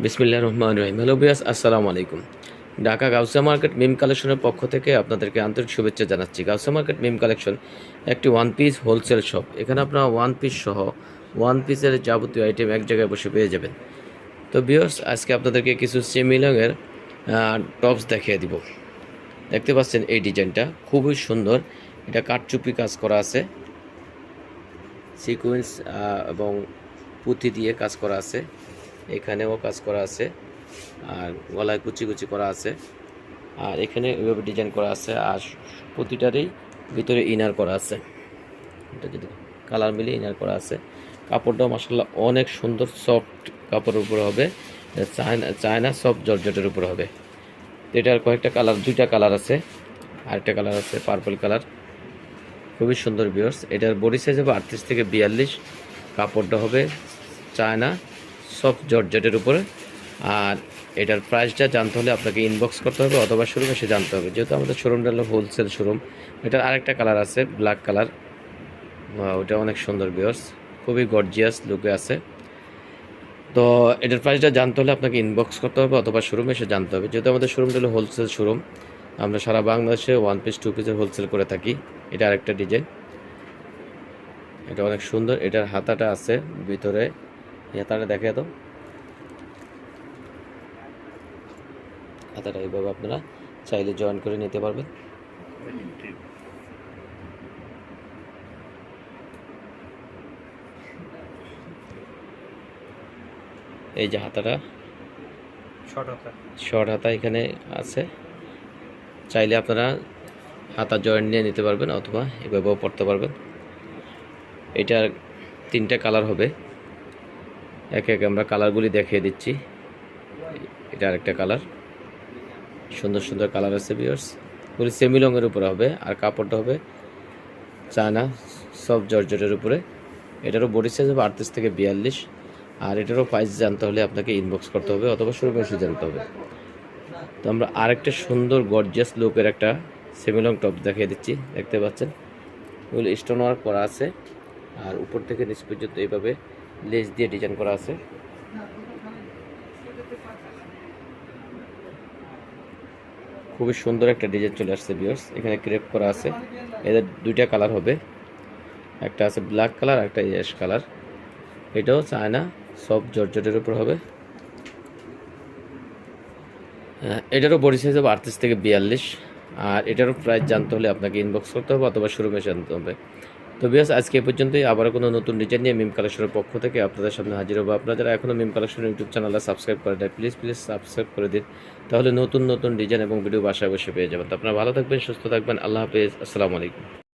বিসমিল্লাহির রহমানির রহিম। Hello viewers, আসসালামু আলাইকুম। ঢাকা গাউসিয়া মার্কেট মিম কালেকশনের পক্ষ থেকে আপনাদেরকে আন্তরিক শুভেচ্ছা জানাচ্ছি। গাউসিয়া মার্কেট মিম কালেকশন একটি ওয়ান পিস হোলসেল শপ। এখানে আপনারা ওয়ান পিস সহ ওয়ান পিসের যাবতীয় আইটেম এক জায়গায় বসে পেয়ে যাবেন। তো ভিউয়ার্স, আজকে আপনাদেরকে কিছু সেমিলংয়ের টপস দেখিয়ে দিব। দেখতে পাচ্ছেন এই ডিজাইনটা খুবই সুন্দর। এটা কাঠচুপি কাজ করা আছে, সিকোয়েন্স এবং পুঁতি দিয়ে কাজ করা আছে, এখানেও কাজ করা আছে, আর গলায় কুচি কুচি করা আছে, আর এখানে এভাবে ডিজাইন করা আছে, আর প্রতিটারই ভিতরে ইনার করা আছে। এটা যদি কালার মিলিয়ে ইনার করা আছে। কাপড়টাও মাশাআল্লাহ অনেক সুন্দর সফট কাপড়ের উপর হবে, চায়না সফট জর্জেটের উপর হবে। এটার কয়েকটা কালার, দুইটা কালার আছে, আরেকটা কালার আছে পার্পল কালার, খুবই সুন্দর ভিউয়ার্স। এটার বডি সাইজ হবে 38 থেকে 42। কাপড়টা হবে চায়না সফট জর্জেটের উপরে। আর এটার প্রাইসটা জানতে হলে আপনাকে ইনবক্স করতে হবে অথবা শোরুমে এসে জানতে হবে, যেহেতু আমাদের শোরুমটা হলো হোলসেল শোরুম। এটার আরেকটা কালার আছে ব্ল্যাক কালার, ওটা অনেক সুন্দর ভিউয়ার্স, খুবই গর্জিয়াস লুকে আছে। তো এটার প্রাইসটা জানতে হলে আপনাকে ইনবক্স করতে হবে অথবা শোরুমে এসে জানতে হবে, যেহেতু আমাদের শোরুমটা হলো হোলসেল শোরুম। আমরা সারা বাংলাদেশে ওয়ান পিস টু পিসের হোলসেল করে থাকি। এটা আরেকটা ডিজাইন, এটা অনেক সুন্দর। এটার হাতাটা আছে ভিতরে, হাতাটা দেখে তো, হাতাটা এইভাবে আপনারা চাইলে জয়েন করে নিতে পারবেন। এই যে হাতাটা শর্ট হাতা এখানে আছে, চাইলে আপনারা হাতা জয়েন্ট নিয়ে নিতে পারবেন অথবা এভাবেও পরতে পারবেন। এটার তিনটা কালার হবে, একে একে আমরা কালারগুলি দেখিয়ে দিচ্ছি। এটা আরেকটা কালার, সুন্দর সুন্দর কালার আছে ভিউয়ার্স। পুরো সেমিলংয়ের উপরে হবে, আর কাপড়টা হবে চায়না সফট জর্জেটের উপরে। এটারও বডি সাইজ হবে 38 থেকে 42। আর এটারও প্রাইস জানতে হলে আপনাকে ইনবক্স করতে হবে অথবা শোরুমে এসে জানতে হবে। তো আমরা আরেকটা সুন্দর গর্জিয়াস লুকের একটা সেমিলং টপ দেখিয়ে দিচ্ছি। দেখতে পাচ্ছেন এগুলো স্টোন ওয়ার্ক করা আছে, আর উপর থেকে নিচ পর্যন্ত এইভাবে লেস দিয়ে ডিজাইন করা আছে। খুবই সুন্দর একটা ডিজাইন চলে আসছে ভিউয়ার্স। এখানে ক্রেপ করা আছে। এদের দুইটা কালার হবে, একটা আছে ব্ল্যাক কালার, একটা অ্যাশ কালার। এটাও চায়না সফট জর্জেটের উপর হবে। এটারও বডি সাইজ হবে 38 থেকে 42। আর এটারও প্রাইস জানতে হলে আপনাকে ইনবক্স করতে হবে অথবা শোরুমে জানতে হবে। তো ভিউয়ার্স, আজকে এ পর্যন্তই। আবার কোনো নতুন ডিজাইন নিয়ে মিম কালেকশনের পক্ষ থেকে আপনাদের সামনে হাজির হবো। আপনারা যারা এখনও মিম কালেকশন ইউটিউব চ্যানেলটা সাবস্ক্রাইব করে দেয়, প্লিজ সাবস্ক্রাইব করে দিন, তাহলে নতুন নতুন ডিজাইন এবং ভিডিও বাসায় বসে পেয়ে যাবেন। তো আপনারা ভালো থাকবেন, সুস্থ থাকবেন। আল্লাহ হাফেজ, আসসালামু আলাইকুম।